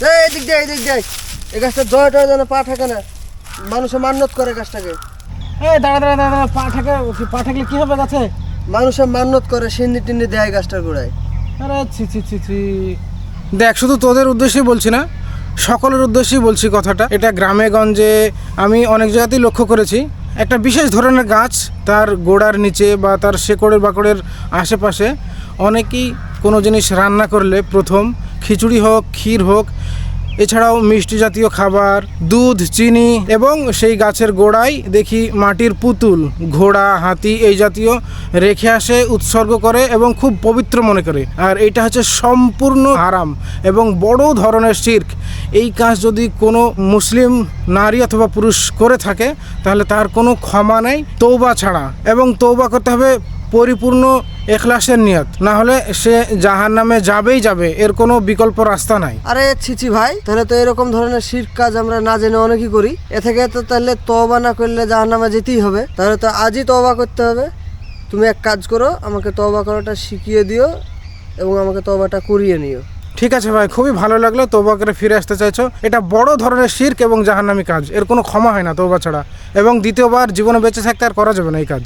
এদিক দিয়ে এই গাছটা জয়টা যেন পা থাকে না, মানুষে মান্যত করে গাছটাকে। দাঁড়া দাঁড়া দাঁড়া, পা ঠাকলে কি হবে গাছে? মানুষে মান্যত করে, সিন্নি টিন্নি দেয় গাছটার গোড়ায়। আরে ছি ছি ছি ছি। দেখ, শুধু তোদের উদ্দেশ্যেই বলছি না, সকলের উদ্দেশ্যেই বলছি কথাটা। এটা গ্রামে গঞ্জে আমি অনেক জায়গাতেই লক্ষ্য করেছি। একটা বিশেষ ধরনের গাছ, তার গোড়ার নিচে বা তার শেকড়ের বাকড়ের আশেপাশে অনেকেই কোনো জিনিস রান্না করলে প্রথম খিচুড়ি হোক, ক্ষীর হোক, এছাড়াও মিষ্টি জাতীয় খাবার, দুধ, চিনি, এবং সেই গাছের গোড়ায় দেখি মাটির পুতুল, ঘোড়া, হাতি এই জাতীয় রেখে আসে, উৎসর্গ করে এবং খুব পবিত্র মনে করে। আর এটা হচ্ছে সম্পূর্ণ হারাম এবং বড় ধরনের শিরক। এই কাজ যদি কোনো মুসলিম নারী অথবা পুরুষ করে থাকে তাহলে তার কোনো ক্ষমা নেই তওবা ছাড়া, এবং তওবা করতে হবে পরিপূর্ণ এখলাসের নিয়ত, না হলে সে জাহান্নামে যাবেই যাবে, এর কোনো বিকল্প রাস্তা নাই। আরে ছিছি ভাই, তাহলে তো এরকম ধরনের শিরক কাজ আমরা না জেনে অনেকই করি। এ থেকে তো তাহলে তওবা না করলে জাহান্নামে যেতেই হবে। তাহলে তো আজই তওবা করতে হবে। তুমি এক কাজ করো, আমাকে তওবা করাটা শিখিয়ে দিও এবং আমাকে তওবাটা করিয়ে নিও। ঠিক আছে ভাই, খুবই ভালো লাগলো তওবা করে ফিরে আসতে চাইছো। এটা বড় ধরনের শিরক এবং জাহান্নামী কাজ, এর কোনো ক্ষমা হয় না তওবা ছাড়া, এবং দ্বিতীয়বার জীবনে বেঁচে থাকতে আর করা যাবে না এই কাজ।